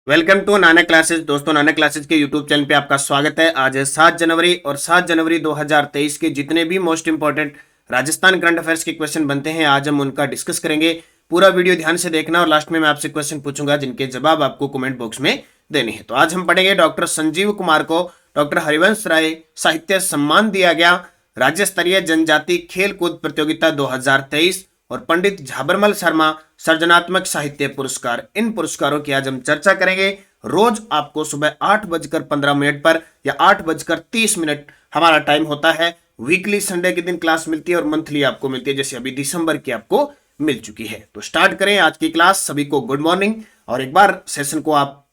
Welcome to Nanak classes. दोस्तों, Nanak classes के YouTube channel पे आपका स्वागत है। आज है 7 जनवरी और 7 जनवरी 2023 के जितने भी most important Rajasthan current affairs के क्वेश्चन बनते हैं आज हम उनका डिस्कस करेंगे। पूरा वीडियो ध्यान से देखना और लास्ट में मैं आपसे क्वेश्चन पूछूंगा जिनके जवाब आपको कमेंट बॉक्स में देने हैं। तो आज हम पढ़ेंगे डॉक्टर संजीव कुमार को डॉक्टर हरिवंश राय साहित्य सम्मान दिया गया, राज्य स्तरीय जनजाति खेल कूद प्रतियोगिता 2023 और पंडित झाबरमल शर्मा सृजनात्मक साहित्य पुरस्कार। इन पुरस्कारों की आज हम चर्चा करेंगे। रोज आपको सुबह 8:15 पर या 8:30 हमारा टाइम होता है। वीकली संडे के दिन क्लास मिलती है और मंथली आपको मिलती है, जैसे अभी दिसंबर की आपको मिल चुकी है। तो स्टार्ट करें आज की क्लास। सभी को गुड मॉर्निंग और एक बार सेशन को आप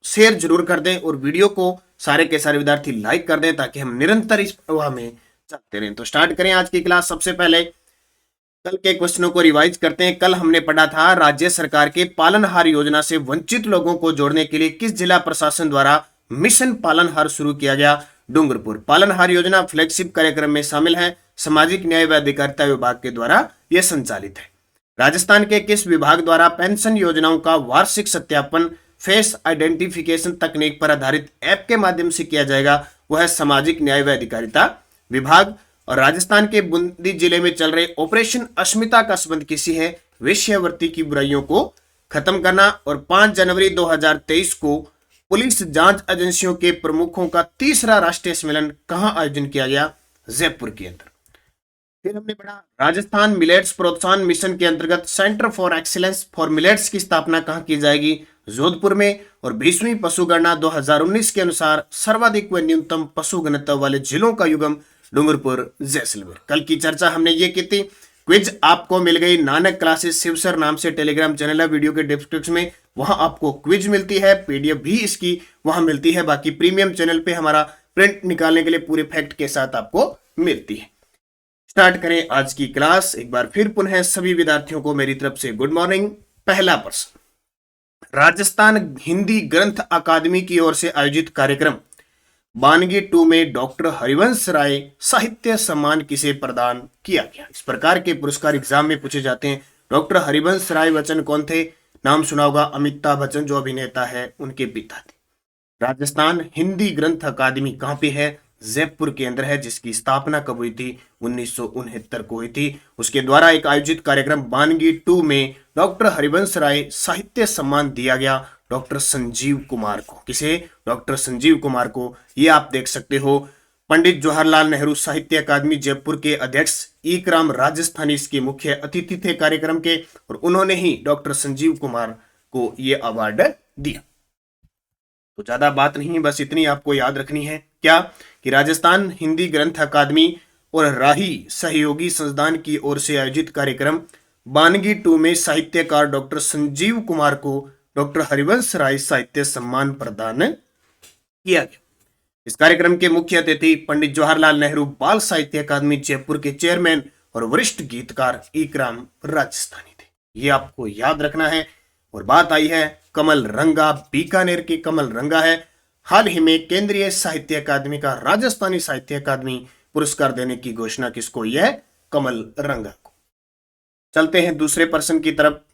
शेयर जरूर कर दें और वीडियो को सारे के सारे विद्यार्थी लाइक कर दें ताकि हम निरंतर इस प्रवाह में चलते रहें। तो स्टार्ट करें आज की क्लास। सबसे पहले कल के क्वेश्चनों को रिवाइज करते हैं। कल हमने पढ़ा था राज्य सरकार के पालनहार योजना से वंचित लोगों को जोड़ने के लिए किस जिला प्रशासन द्वारा मिशन पालनहार शुरू किया गया? डूंगरपुर। पालनहार योजना फ्लैगशिप कार्यक्रम में शामिल है, सामाजिक न्याय व अधिकारिता विभाग के द्वारा यह संचालित है। राजस्थान के किस विभाग द्वारा पेंशन योजनाओं का वार्षिक सत्यापन फेस आइडेंटिफिकेशन तकनीक पर आधारित ऐप के माध्यम से किया जाएगा? वह है सामाजिक न्याय व अधिकारिता विभाग। और राजस्थान के बूंदी जिले में चल रहे ऑपरेशन अस्मिता का संबंध किसी है? वेश्यावृत्ति की बुराइयों को खत्म करना। और 5 जनवरी 2023 को पुलिस जांच एजेंसियों के प्रमुखों का तीसरा राष्ट्रीय सम्मेलन कहां आयोजन किया गया? जयपुर के अंदर। फिर हमने पढ़ा राजस्थान मिलेट्स प्रोत्साहन मिशन के अंतर्गत centre for excellence for millets की स्थापना कहां की जाएगी? जोधपुर में। और 20वीं पशुगणना 2019 के अनुसार सर्वाधिक व न्यूनतम पशु घनत्व वाले जिलों का युगम डूंगरपुर जैसलमेर। कल की चर्चा हमने ये की थी। क्विज आपको मिल गई। नानक क्लासेस शिवसर नाम से टेलीग्राम चैनल है, वीडियो के डिस्क्रिप्शन में वहां आपको क्विज मिलती है, पीडीएफ भी इसकी वहां मिलती है। बाकी प्रीमियम चैनल पे हमारा प्रिंट निकालने के लिए पूरे फैक्ट के साथ आपको मिलती है। स्टार्ट करें आज की क्लास। एक बार फिर पुनः सभी विद्यार्थियों को मेरी तरफ से गुड मॉर्निंग। पहला प्रश्न, राजस्थान हिंदी ग्रंथ अकादमी की ओर से आयोजित कार्यक्रम बानगी 2 में डॉक्टर हरिवंश राय साहित्य सम्मान किसे प्रदान किया गया? इस प्रकार के पुरस्कार एग्जाम में पूछे जाते हैं। डॉक्टर हरिवंश राय बच्चन कौन थे? नाम सुना होगा, अमिताभ बच्चन जो अभिनेता है उनके पिता थे। राजस्थान हिंदी ग्रंथ अकादमी कहां पे है? जयपुर के अंदर है, जिसकी स्थापना कब हुई थी? 1969 को हुई थी। उसके द्वारा एक आयोजित कार्यक्रम बानगी 2 में डॉक्टर हरिवंश राय साहित्य सम्मान दिया गया डॉक्टर संजीव कुमार को। किसे? डॉक्टर संजीव कुमार को। ये आप देख सकते हो। पंडित जवाहरलाल नेहरू साहित्य अकादमी जयपुर के अध्यक्ष इकराम राजस्थानी इसके मुख्य अतिथि थे कार्यक्रम के, और उन्होंने ही डॉक्टर संजीव कुमार को यह अवार्ड दिया। तो ज्यादा बात नहीं, बस इतनी आपको याद रखनी है। क्या कि राजस्थान हिंदी ग्रंथ अकादमी और राही सहयोगी संस्थान की ओर से आयोजित कार्यक्रम बानगी 2 में साहित्यकार डॉक्टर संजीव कुमार को डॉक्टर हरिवंश राय साहित्य सम्मान प्रदान किया गया। इस कार्यक्रम के मुख्य अतिथि पंडित जवाहरलाल नेहरू बाल साहित्य अकादमी जयपुर के चेयरमैन और वरिष्ठ गीतकार इकराम राजस्थानी थे। ये आपको याद रखना है। और बात आई है कमल रंगा, बीकानेर के कमल रंगा है। हाल ही में केंद्रीय साहित्य अकादमी का राजस्थानी साहित्य अकादमी पुरस्कार देने की घोषणा किसको? यह कमल रंगा को। चलते हैं दूसरे प्रश्न की तरफ।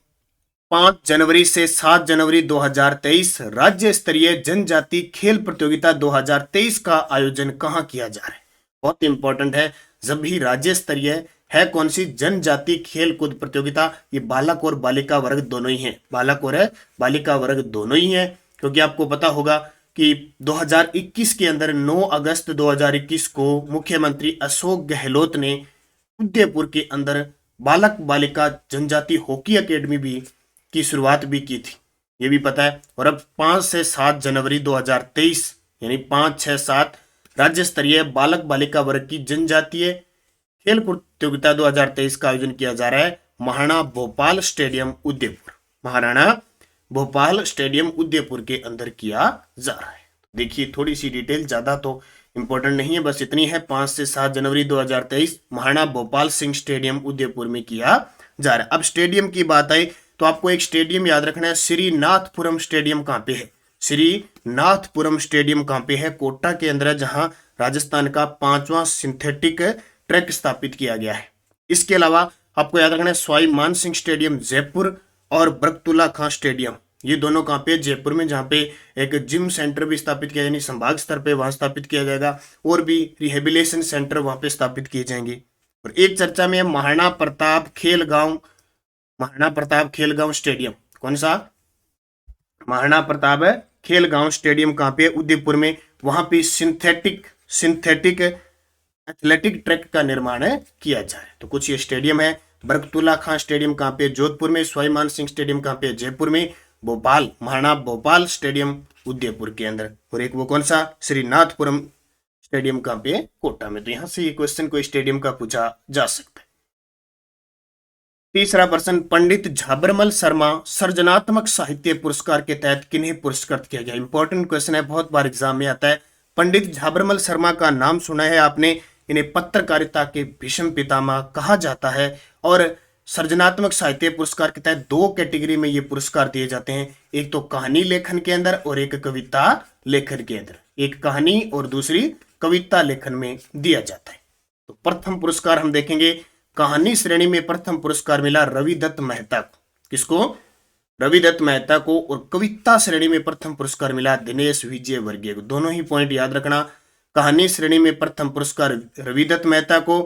5 जनवरी से 7 जनवरी 2023 राज्य स्तरीय जनजाति खेल प्रतियोगिता 2023 का आयोजन कहां किया जा रहा है? बहुत इंपॉर्टेंट है। जब भी राज्य स्तरीय है कौन सी? जनजाति खेल कूद प्रतियोगिता। ये बालक और बालिका वर्ग दोनों ही है, बालक और बालिका वर्ग दोनों ही है। क्योंकि आपको पता होगा कि 2021 के अंदर 9 अगस्त 2021 को मुख्यमंत्री अशोक गहलोत ने उदयपुर के अंदर बालक बालिका जनजाति हॉकी एकेडमी भी की शुरुआत भी की थी, ये भी पता है। और अब 5 से 7 जनवरी 2023 यानी 5, 6, 7 राज्य स्तरीय बालक बालिका वर्ग की जनजातीय खेल प्रतियोगिता 2023 का आयोजन किया जा रहा है महाराणा भोपाल स्टेडियम उदयपुर। महाराणा भोपाल स्टेडियम उदयपुर के अंदर किया जा रहा है। देखिए थोड़ी सी डिटेल, ज्यादा तो इंपॉर्टेंट नहीं है, बस इतनी है। 5 से 7 जनवरी 2023 महाराणा भोपाल सिंह स्टेडियम उदयपुर में किया जा रहा है। अब स्टेडियम की बात आई तो आपको एक स्टेडियम याद रखना है। श्रीनाथपुरम स्टेडियम कहां पे है? श्रीनाथपुरम स्टेडियम कहां पे है? कोटा के अंदर है, जहां राजस्थान का 5वां सिंथेटिक ट्रैक स्थापित किया गया है। इसके अलावा आपको याद रखना है सवाई मान सिंह स्टेडियम जयपुर और बरकतुल्ला खां स्टेडियम ये दोनों कहाँ पे, जयपुर में, जहाँ पे एक जिम सेंटर भी स्थापित किया, यानी संभाग स्तर पे वहां स्थापित किया जाएगा, और भी रिहेबिलिटेशन सेंटर वहां पे स्थापित किए जाएंगे। और एक चर्चा में है महाराणा प्रताप खेल गांव स्टेडियम। कौन सा? महाराणा प्रताप खेल गांव स्टेडियम कहाँ पे? उदयपुर में। वहां पे सिंथेटिक एथलेटिक ट्रैक का निर्माण किया जाए। तो कुछ ये स्टेडियम है। बरकतुल्ला खां स्टेडियम कहाँ पे? जोधपुर में। स्वाभिमान सिंह स्टेडियम कहाँ पे? जयपुर में। भोपाल, महाराणा भोपाल स्टेडियम उदयपुर के अंदर। और एक वो कौन सा? श्रीनाथपुरम स्टेडियम कहाँ पे? कोटा में। तो यहां से ये क्वेश्चन कोई स्टेडियम का पूछा जा सकता है। तीसरा प्रश्न, पंडित झाबरमल शर्मा सृजनात्मक साहित्य पुरस्कार के तहत किन्हें पुरस्कृत किया गया? इंपॉर्टेंट क्वेश्चन है, बहुत बार एग्जाम में आता है। पंडित झाबरमल शर्मा का नाम सुना है आपने। इन्हें पत्रकारिता के भीष्म पितामह कहा जाता है। और सृजनात्मक साहित्य पुरस्कार के तहत दो कैटेगरी में ये पुरस्कार दिए जाते हैं, एक तो कहानी लेखन के अंदर और एक कविता लेखन के अंदर। एक कहानी और दूसरी कविता लेखन में दिया जाता है। तो प्रथम पुरस्कार हम देखेंगे, कहानी श्रेणी में प्रथम पुरस्कार मिला रविदत्त मेहता को। किसको? रविदत्त मेहता को। और कविता श्रेणी में प्रथम पुरस्कार मिला दिनेश विजयवर्गीय को। दोनों ही पॉइंट याद रखना, कहानी श्रेणी में प्रथम पुरस्कार रविदत्त मेहता को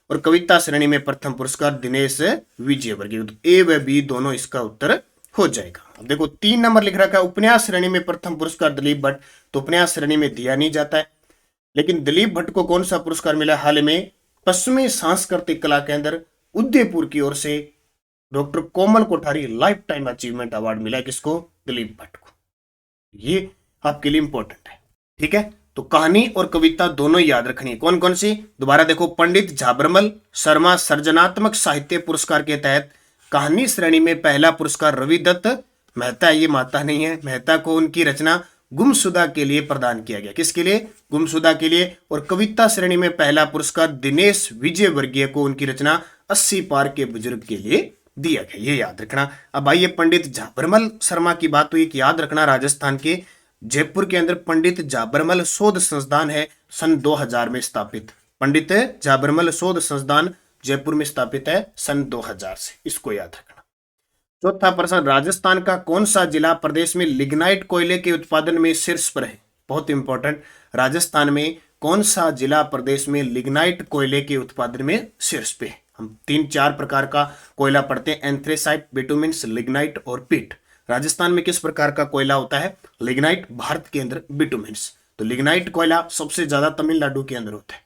और कविता श्रेणी में प्रथम पुरस्कार दिनेश विजयवर्गीय। तो ए व बी दोनों इसका उत्तर हो जाएगा। अब देखो 3 नंबर लिख रखा है, उपन्यास श्रेणी में प्रथम पुरस्कार दिलीप भट्ट। तो उपन्यास श्रेणी में दिया नहीं जाता है, लेकिन दिलीप भट्ट को कौन सा पुरस्कार मिला हाल में? पश्चिमी सांस्कृतिक कला केंद्र उदयपुर की ओर से doctor Komal Kothari lifetime achievement award मिला। किसको? दिलीप भट्ट को। ये आपके लिए इंपॉर्टेंट है, ठीक है। तो कहानी और कविता दोनों याद रखनी है। कौन कौन सी? दोबारा देखो, पंडित झाबरमल शर्मा सृजनात्मक साहित्य पुरस्कार के तहत कहानी श्रेणी में पहला पुरस्कार रविदत्त मेहता, ये माता नहीं है, मेहता को उनकी रचना गुमशुदा के लिए प्रदान किया गया। किसके लिए? गुमशुदा के लिए। और कविता श्रेणी में पहला पुरस्कार दिनेश विजयवर्गीय को उनकी रचना 80 पार के बुजुर्ग के लिए दिया गया। ये याद रखना। अब आइए पंडित झाबरमल शर्मा की बात हुई कि याद रखना, राजस्थान के जयपुर के अंदर पंडित झाबरमल शोध संस्थान है, सन 2000 में स्थापित। पंडित झाबरमल शोध संस्थान जयपुर में स्थापित है सन 2000 से, इसको याद रखना। चौथा प्रश्न, राजस्थान का कौन सा जिला प्रदेश में लिग्नाइट कोयले के उत्पादन में शीर्ष पर है? बहुत इंपॉर्टेंट, राजस्थान में कौन सा जिला प्रदेश में लिग्नाइट कोयले के उत्पादन में शीर्ष पे है? हम 3-4 प्रकार का कोयला पढ़ते हैं, एंथ्रेसाइट, बिटुमिन्स, लिग्नाइट और पीट। राजस्थान में किस प्रकार का कोयला होता है? लिग्नाइट। भारत के अंदर बिटुमिन्स। तो लिग्नाइट कोयला सबसे ज्यादा तमिलनाडु के अंदर होता है।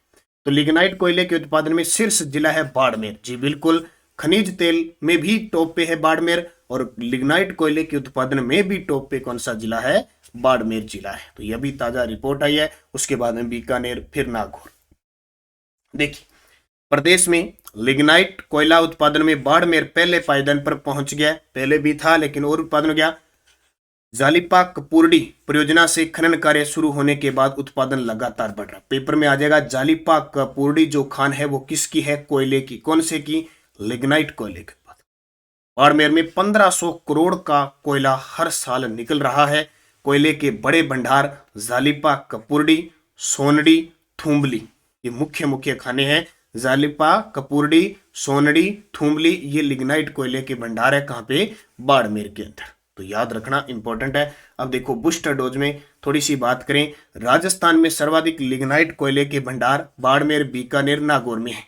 तो लिग्नाइट कोयले के उत्पादन में शीर्ष जिला है बाड़मेर। जी बिल्कुल, खनिज तेल में भी टॉप पे है बाड़मेर, और लिग्नाइट कोयले के उत्पादन में भी टॉप पे कौन सा जिला है? बाड़मेर जिला है। तो यह भी ताजा रिपोर्ट आई है। उसके बाद में बीकानेर, फिर नागौर। देखिए, प्रदेश में लिग्नाइट कोयला उत्पादन में बाड़मेर पहले पायदान पर पहुंच गया। पहले भी था लेकिन और उत्पादन हो गया। जालिपा कपूरडी परियोजना से खनन कार्य शुरू होने के बाद उत्पादन लगातार बढ़ रहा। पेपर में आ जाएगा, जालिपा कपूरडी जो खान है वो किसकी है? कोयले की। कौन से की? लिग्नाइट कोयले के। बाड़मेर में 1500 करोड़ का कोयला हर साल निकल रहा है। कोयले के बड़े भंडार जालिपा कपूरडी, सोनडी, थुम्बली, ये मुख्य खाने हैं। जालिपा कपूरडी, सोनडी, थुम्बली, ये लिग्नाइट कोयले के भंडार है। कहाँ पे? बाड़मेर के अंदर। तो याद रखना, इंपॉर्टेंट है। अब देखो बूस्टर डोज में थोड़ी सी बात करें, राजस्थान में सर्वाधिक लिग्नाइट कोयले के भंडार बाड़मेर, बीकानेर, नागौर में है।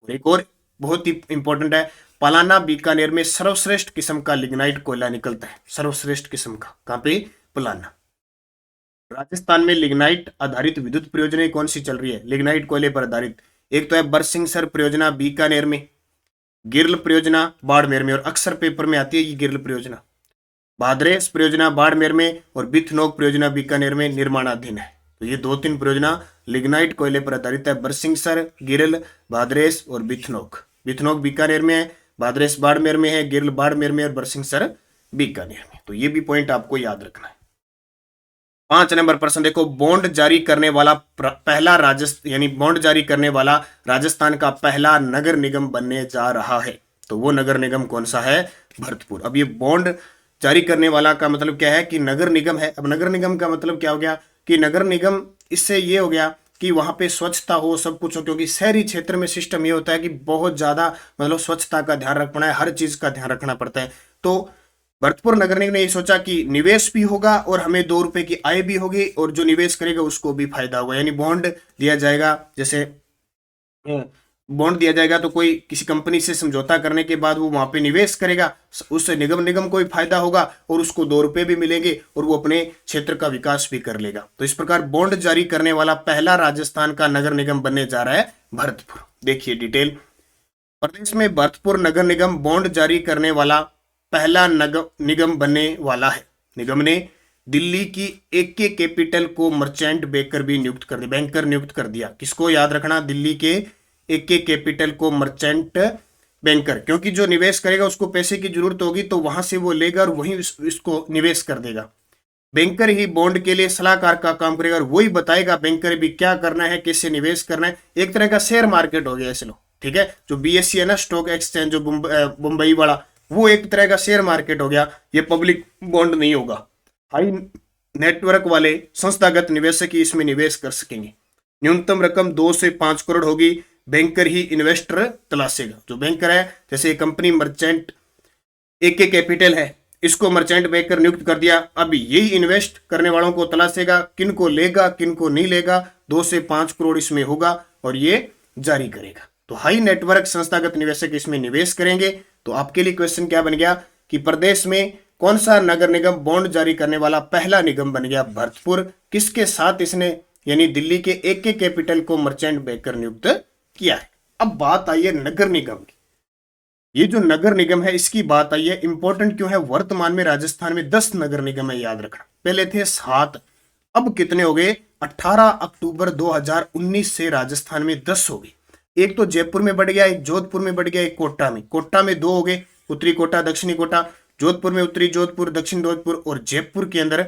और एक और बहुत ही इंपॉर्टेंट है, पलाना, बीकानेर में सर्वश्रेष्ठ किस्म का लिग्नाइट कोयला निकलता है। सर्वश्रेष्ठ किस्म का कहाँ पे? पलाना। राजस्थान में लिग्नाइट आधारित विद्युत परियोजनाएं कौन सी चल रही है? लिग्नाइट कोयले पर आधारित। एक तो है बरसिंगसर परियोजना बीकानेर में, गिरल परियोजना बाड़मेर में, और अक्सर पेपर में आती है ये गिरल परियोजना। भाद्रेस परियोजना बाड़मेर में और बिथनोक परियोजना बीकानेर में निर्माणाधीन है। तो ये 2-3 परियोजना लिग्नाइट कोयले पर आधारित है, बरसिंगसर, गिरल, भाद्रेस और बिथनोक। बिथनोक बीकानेर में है, भाद्रेस बाड़मेर में है, गिरल बाड़मेर में और बरसिंगसर बीकानेर में। तो ये भी पॉइंट आपको याद रखना है। 5 नंबर प्रश्न देखो, बॉन्ड जारी करने वाला पहला बॉन्ड जारी करने वाला राजस्थान का पहला नगर निगम बनने जा रहा है। तो वो नगर निगम कौन सा है? भरतपुर। अब ये बॉन्ड जारी करने वाला का मतलब क्या है? कि नगर निगम है। अब नगर निगम का मतलब क्या हो गया? कि नगर निगम, इससे ये हो गया कि वहां पे स्वच्छता हो, सब कुछ हो, क्योंकि शहरी क्षेत्र में सिस्टम ये होता है कि बहुत ज्यादा मतलब स्वच्छता का ध्यान रखना है, हर चीज का ध्यान रखना पड़ता है। तो भरतपुर नगर निगम ने ये सोचा कि निवेश भी होगा और हमें 2 रुपए की आय भी होगी और जो निवेश करेगा उसको भी फायदा होगा, यानी बॉन्ड दिया जाएगा। जैसे बॉन्ड दिया जाएगा तो कोई किसी कंपनी से समझौता करने के बाद वो वहां पे निवेश करेगा, उससे निगम को भी फायदा होगा और उसको 2 रुपए भी मिलेंगे और वो अपने क्षेत्र का विकास भी कर लेगा। तो इस प्रकार बॉन्ड जारी करने वाला पहला राजस्थान का नगर निगम बनने जा रहा है भरतपुर। देखिए डिटेल, प्रदेश में भरतपुर नगर निगम बॉन्ड जारी करने वाला पहला निगम बनने वाला है। निगम ने दिल्ली की एके कैपिटल को मर्चेंट बैंकर भी नियुक्त कर दिया। किसको याद रखना? दिल्ली के एके कैपिटल को मर्चेंट बैंकर, क्योंकि जो निवेश करेगा उसको पैसे की जरूरत होगी तो वहां से वो लेगा और वहीं इसको निवेश कर देगा। बैंकर ही बॉन्ड के लिए सलाहकार का काम करेगा और वही बताएगा बैंकर भी क्या करना है, कैसे निवेश करना है। एक तरह का शेयर मार्केट हो गया ऐसे लो, ठीक है। जो बीएससी है ना, स्टॉक एक्सचेंज, जो मुंबई वाला, वो एक तरह का शेयर मार्केट हो गया। ये पब्लिक बॉन्ड नहीं होगा। हाई नेटवर्क वाले संस्थागत निवेशक ही इसमें निवेश कर सकेंगे। न्यूनतम रकम 2 से 5 करोड़ होगी। बैंकर ही इन्वेस्टर तलाशेगा। जो बैंकर है, जैसे कंपनी मर्चेंट एके कैपिटल है, इसको मर्चेंट बैंकर नियुक्त कर दिया। अब यही इन्वेस्ट करने वालों को तलाशेगा, किन को लेगा किन को नहीं लेगा। 2 से 5 करोड़ इसमें होगा और ये जारी करेगा। तो हाई नेटवर्क संस्थागत निवेशक इसमें निवेश करेंगे। तो आपके लिए क्वेश्चन क्या बन गया कि प्रदेश में कौन सा नगर निगम बॉन्ड जारी करने वाला पहला निगम बन गया? भरतपुर। किसके साथ इसने, यानी दिल्ली के एके कैपिटल को मर्चेंट बैंकर नियुक्त किया है। अब बात आई है नगर निगम की। ये जो नगर निगम है इसकी बात आई है। इंपॉर्टेंट क्यों है? वर्तमान में राजस्थान में 10 नगर निगम है, याद रखना। पहले थे 7, अब कितने हो गए? 18 अक्टूबर 2019 से राजस्थान में 10 हो गए। एक तो जयपुर में बढ़ गया, एक जोधपुर में बढ़ गया, एक कोटा में। कोटा में 2 हो गए, उत्तरी कोटा दक्षिणी कोटा। जोधपुर में उत्तरी जोधपुर, दक्षिण जोधपुर, और जयपुर के अंदर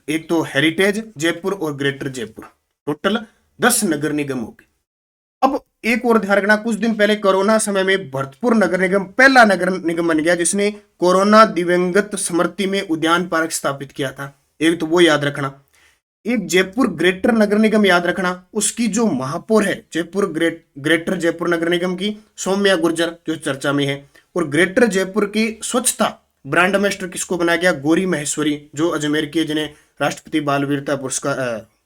एक तो हेरिटेज जयपुर और ग्रेटर जयपुर। टोटल 10 नगर निगम हो गए। अब एक और ध्यान रखना, कुछ दिन पहले कोरोना समय में भरतपुर नगर निगम पहला नगर निगम बन गया जिसने कोरोना दिवंगत स्मृति में उद्यान पार्क स्थापित किया था। एक तो वो याद रखना। एक जयपुर ग्रेटर नगर निगम याद रखना, उसकी जो महापौर है जयपुर ग्रेटर जयपुर नगर निगम की, सौम्या गुर्जर, जो चर्चा में है। और ग्रेटर जयपुर की स्वच्छता ब्रांड एम्बेसडर किसको बनाया गया? गौरी महेश्वरी, जो अजमेर के, जिन्हें राष्ट्रपति बाल वीरता पुरस्कार,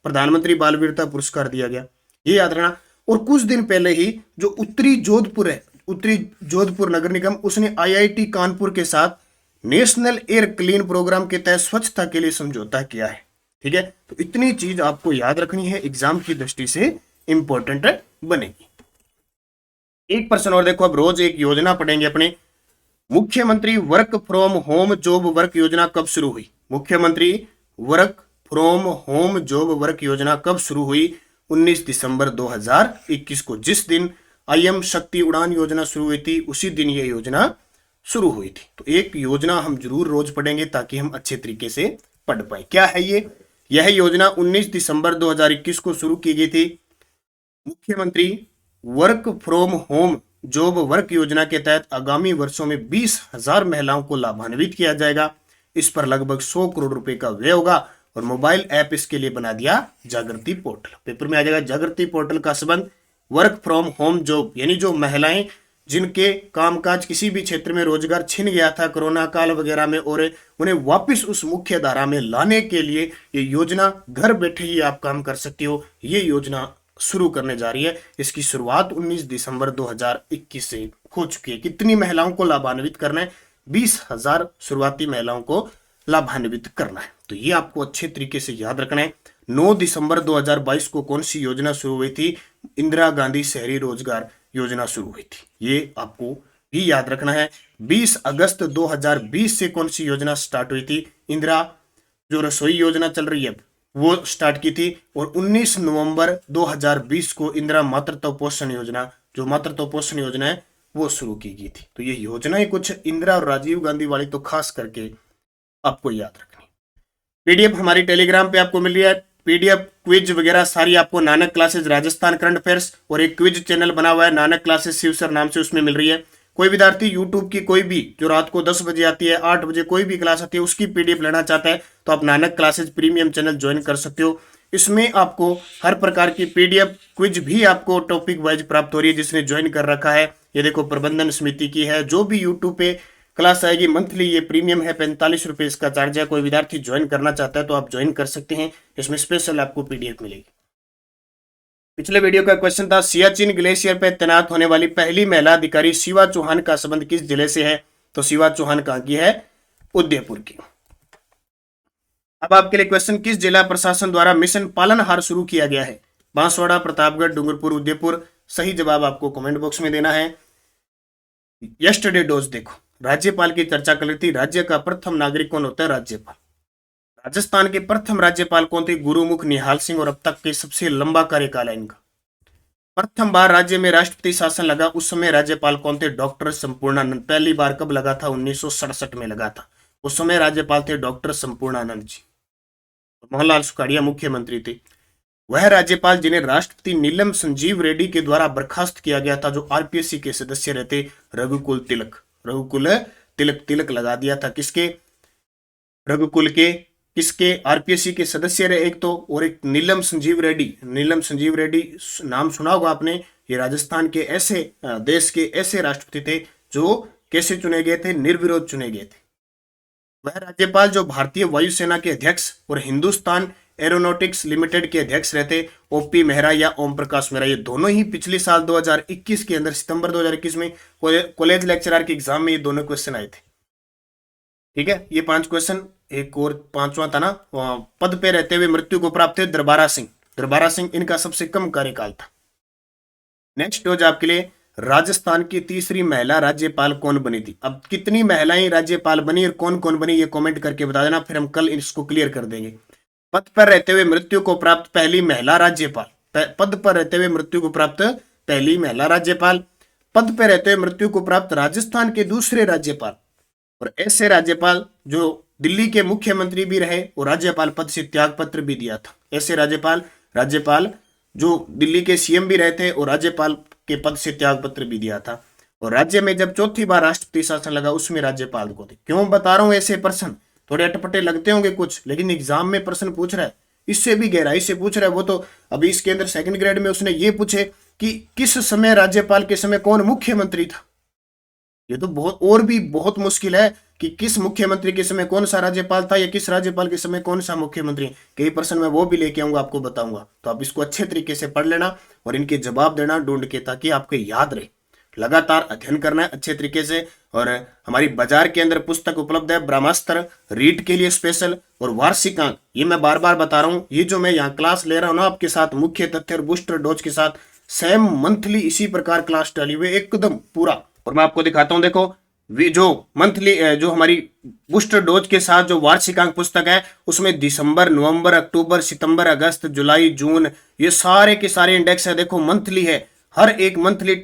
प्रधानमंत्री बाल वीरता पुरस्कार दिया गया, ये याद रखना। और कुछ दिन पहले ही जो उत्तरी जोधपुर है, उत्तरी जोधपुर नगर निगम, उसने आईआईटी कानपुर के साथ नेशनल एयर क्लीन प्रोग्राम के तहत स्वच्छता के लिए समझौता किया है। ठीक है, तो इतनी चीज आपको याद रखनी है, एग्जाम की दृष्टि से इंपॉर्टेंट बनेगी। एक प्रश्न और देखो, अब रोज एक योजना पढ़ेंगे अपने। मुख्यमंत्री work from home job work योजना कब शुरू हुई? मुख्यमंत्री work from home job work योजना कब शुरू हुई? 19 दिसंबर 2021 को। जिस दिन आईएम शक्ति उड़ान योजना शुरू हुई थी उसी दिन ये योजना शुरू हुई थी। तो एक योजना हम जरूर रोज पढ़ेंगे ताकि हम अच्छे तरीके से पढ़ पाए। क्या है ये? यह योजना 19 दिसंबर 2021 को शुरू की गई थी। मुख्यमंत्री work from home job work योजना के तहत आगामी वर्षों में 20,000 महिलाओं को लाभान्वित किया जाएगा। इस पर लगभग 100 करोड़ रुपए का व्यय होगा और मोबाइल ऐप इसके लिए बना दिया जागृति पोर्टल। पेपर में आ जाएगा जागृति पोर्टल का संबंध वर्क फ्रॉम होम जॉब, यानी जो महिलाएं जिनके कामकाज किसी भी क्षेत्र में रोजगार छिन गया था कोरोना काल वगैरह में, और उन्हें वापस उस मुख्य धारा में लाने के लिए ये योजना, घर बैठे ही आप काम कर सकते हो, ये योजना शुरू करने जा रही है। इसकी शुरुआत 19 दिसंबर 2021 से हो चुकी है। कितनी महिलाओं को लाभान्वित करना है? 20,000 शुरुआती महिलाओं को लाभान्वित करना है। तो ये आपको अच्छे तरीके से याद रखना है। 9 दिसंबर 2022 को कौन सी योजना शुरू हुई थी? इंदिरा गांधी शहरी रोजगार योजना शुरू हुई थी। ये आपको भी याद रखना है। 20 अगस्त 2020 से कौन सी योजना स्टार्ट हुई थी? इंदिरा जो रसोई योजना चल रही है वो स्टार्ट की थी। और 19 नवंबर 2020 को इंदिरा मातृत्व पोषण योजना, जो मातृत्व पोषण योजना है, वो शुरू की गई थी। तो ये योजनाएं कुछ इंदिरा और राजीव गांधी वाली तो खास करके आपको याद रखनी। पीडीएफ हमारी टेलीग्राम पे आपको मिल रही है। पीडीएफ क्विज वगैरह सारी आपको Nanak classes Rajasthan current affairs, और एक क्विज चैनल बना हुआ है नानक क्लासेस शिव सर नाम से, उसमें मिल रही है। कोई विद्यार्थी यूट्यूब की कोई भी जो रात को 10 बजे आती है, 8 बजे कोई भी क्लास आती है, उसकी पीडीएफ लेना चाहता है तो आप Nanak classes premium channel join कर सकते हो। इसमें आपको हर प्रकार की पीडीएफ क्विज भी आपको टॉपिक वाइज प्राप्त हो रही है। जिसने ज्वाइन कर रखा है, ये देखो प्रबंधन समिति की है, जो भी यूट्यूब पे क्लास आएगी मंथली, ये प्रीमियम है, 45 रुपये इसका चार्ज है। कोई विद्यार्थी ज्वाइन करना चाहता है तो आप ज्वाइन कर सकते हैं, इसमें स्पेशल आपको पीडीएफ मिलेगी। पिछले वीडियो का क्वेश्चन था सियाचिन ग्लेशियर पर तैनात होने वाली पहली महिला अधिकारी शिवा चौहान का संबंध किस जिले से है? तो शिवा चौहान कहाँ की है? उदयपुर की। अब आपके लिए क्वेश्चन, किस जिला प्रशासन द्वारा मिशन पालनहार शुरू किया गया है? बांसवाड़ा, प्रतापगढ़, डूंगरपुर, उदयपुर। सही जवाब आपको कमेंट बॉक्स में देना है। यस्टरडे डोज देखो, राज्यपाल की चर्चा कर रही थी। राज्य का प्रथम नागरिक कौन होता है? राज्यपाल। राजस्थान के प्रथम राज्यपाल कौन थे? गुरुमुख निहाल सिंह, और अब तक के सबसे लंबा कार्यकाल है इनका। प्रथम बार राज्य में राष्ट्रपति शासन लगा, उस समय राज्यपाल कौन थे? डॉक्टर संपूर्णानंद। पहली बार कब लगा था? 1967 में लगा था। उस समय राज्यपाल थे डॉक्टर संपूर्णानंद जी। मोहनलाल सुखाड़िया मुख्यमंत्री थे। वह राज्यपाल जिन्हें राष्ट्रपति नीलम संजीव रेड्डी के द्वारा बर्खास्त किया गया था, जो आरपीएससी के सदस्य रहते, रघुकुल तिलक। रघुकुल तिलक, तिलक लगा दिया था किसके? रघुकुल के। किसके? आरपीएससी के सदस्य रहे एक तो, और एक नीलम संजीव रेड्डी। नीलम संजीव रेड्डी नाम सुना होगा आपने। ये राजस्थान के ऐसे देश के ऐसे राष्ट्रपति थे जो कैसे चुने गए थे? निर्विरोध चुने गए थे। वह राज्यपाल जो भारतीय वायुसेना के अध्यक्ष और हिंदुस्तान एरोनॉटिक्स लिमिटेड के अध्यक्ष रहते, ओपी मेहरा या ओम प्रकाश मेहरा, ये दोनों ही पिछले साल 2021 के अंदर, सितंबर 2021 में कॉलेज लेक्चरर के एग्जाम में ये दोनों क्वेश्चन आए थे। ठीक है, ये 5 क्वेश्चन। एक और 5वां था ना, पद पे रहते हुए मृत्यु को प्राप्त थे दरबारा सिंह। दरबारा सिंह, इनका सबसे कम कार्यकाल था। नेक्स्ट डोज आपके लिए, राजस्थान की तीसरी महिला राज्यपाल कौन बनी थी? अब कितनी महिलाएं राज्यपाल बनी और कौन कौन बनी, ये कमेंट करके बता देना, फिर हम कल इसको क्लियर कर देंगे। पद पर रहते हुए मृत्यु को प्राप्त पहली महिला राज्यपाल। पद पर रहते हुए मृत्यु को प्राप्त पहली महिला राज्यपाल। पद पर रहते हुए मृत्यु को प्राप्त राजस्थान के दूसरे राज्यपाल, और ऐसे राज्यपाल जो दिल्ली के मुख्यमंत्री भी रहे और राज्यपाल पद से त्याग पत्र भी दिया था। ऐसे राज्यपाल जो दिल्ली के सीएम भी रहे थे और राज्यपाल के पद से त्याग पत्र भी दिया था। और राज्य में जब चौथी बार राष्ट्रपति शासन लगा, उसमें राज्यपाल को थे। क्यों बता रहा हूं ऐसे प्रश्न? थोड़े अटपटे लगते होंगे कुछ, लेकिन एग्जाम में प्रश्न पूछ रहा है, इससे भी गहराई से पूछ रहा है। वो तो अभी इसके अंदर सेकंड ग्रेड में उसने ये पूछे कि किस समय राज्यपाल के समय कौन मुख्यमंत्री था। ये तो बहुत और भी बहुत मुश्किल है कि किस मुख्यमंत्री के समय कौन सा राज्यपाल था या किस राज्यपाल के समय कौन सा मुख्यमंत्री। कई प्रश्न मैं वो भी लेके आऊंगा, आपको बताऊंगा। तो आप इसको अच्छे तरीके से पढ़ लेना और इनके जवाब देना ढूंढ के, ताकि आपको याद रहे। लगातार अध्ययन करना है अच्छे तरीके से। और हमारी बाजार के अंदर पुस्तक उपलब्ध है, ब्रह्मास्त्र रीड के लिए स्पेशल और वार्षिक अंक। ये मैं बार बार बता रहा हूँ, ये जो मैं यहाँ क्लास ले रहा हूँ ना आपके साथ, मुख्य तथ्य और बूस्टर डोज के साथ, सेम मंथली इसी प्रकार क्लास डाली हुई एकदम पूरा। और मैं आपको दिखाता हूं, देखो जो मंथली जो हमारी बूस्टर डोज के साथ जो वार्षिकांक पुस्तक है, उसमें दिसंबर, नवंबर, अक्टूबर, सितंबर, अगस्त, जुलाई, जून, ये सारे के सारे इंडेक्स है। देखो मंथली है, हर एक मंथली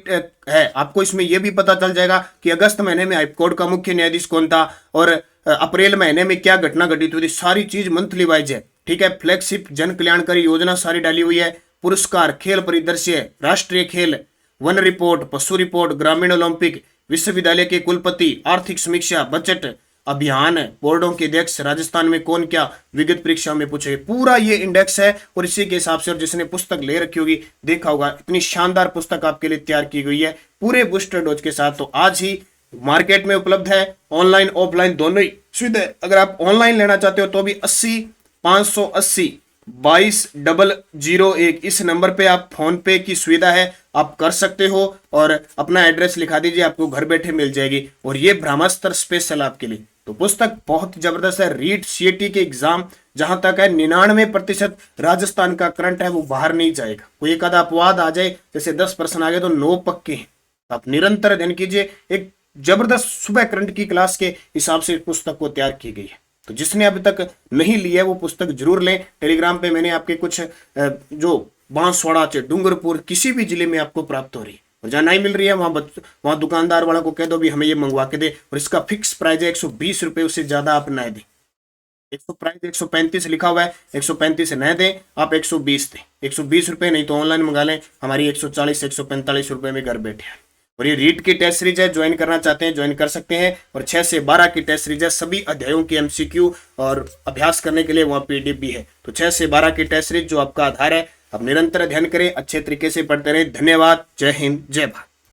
है। आपको इसमें यह भी पता चल जाएगा कि अगस्त महीने में हाईकोर्ट का मुख्य न्यायाधीश कौन था और अप्रैल महीने में क्या घटना घटित हुई थी। सारी चीज मंथली वाइज है। ठीक है, फ्लैगशिप जन कल्याणकारी योजना सारी डाली हुई है। पुरस्कार, खेल परिदृश्य, राष्ट्रीय खेल, वन रिपोर्ट, पशु रिपोर्ट, ग्रामीण ओलंपिक, विश्वविद्यालय के कुलपति, आर्थिक समीक्षा, बजट, अभियान, बोर्डों के अध्यक्ष, राजस्थान में कौन क्या विगत परीक्षा में पूछे, पूरा ये इंडेक्स है। और इसी के हिसाब से, और जिसने पुस्तक ले रखी होगी देखा होगा, इतनी शानदार पुस्तक आपके लिए तैयार की गई है पूरे बूस्टर डोज के साथ। तो आज ही मार्केट में उपलब्ध है, ऑनलाइन ऑफलाइन दोनों ही सुविधा। अगर आप ऑनलाइन लेना चाहते हो तो भी 80 580 22 001 इस नंबर पे आप फोन पे की सुविधा है, आप कर सकते हो। और अपना एड्रेस लिखा दीजिए, आपको घर बैठे मिल जाएगी। और ये ब्रह्मास्त्र स्पेशल आपके लिए तो पुस्तक बहुत जबरदस्त है। रीट सीएटी के एग्जाम जहां तक है 99% राजस्थान का करंट है वो बाहर नहीं जाएगा। कोई एक आधा अपवाद आ जाए, जैसे 10% आ गए तो 9 पक्के हैं। आप निरंतर अध्ययन कीजिए। एक जबरदस्त सुबह करंट की क्लास के हिसाब से पुस्तक को तैयार की गई है। तो जिसने अभी तक नहीं लिया वो पुस्तक जरूर लें। टेलीग्राम पे मैंने आपके कुछ जो बांसवाड़ा से डूंगरपुर किसी भी जिले में आपको प्राप्त हो रही है और जहाँ नहीं मिल रही है वहां दुकानदार वाला को कह दो भी हमें ये मंगवा के दे। और इसका फिक्स प्राइस है 120 रुपए, उससे ज्यादा आप न दें। 135 लिखा हुआ है, 135 न दें, आप 120 दें। 120 रुपए नहीं तो ऑनलाइन मंगा लें, हमारी 140 145 रुपए में घर बैठे। और ये रीट की टेस्ट सीरीज है, ज्वाइन करना चाहते हैं ज्वाइन कर सकते हैं। और 6 से 12 की टेस्ट सीरीज है, सभी अध्यायों की एमसीक्यू और अभ्यास करने के लिए वहाँ पीडीएफ भी है। तो 6 से 12 की टेस्ट सीरीज जो आपका आधार है, अब निरंतर अध्ययन करें, अच्छे तरीके से पढ़ते रहें। धन्यवाद, जय हिंद, जय भारत।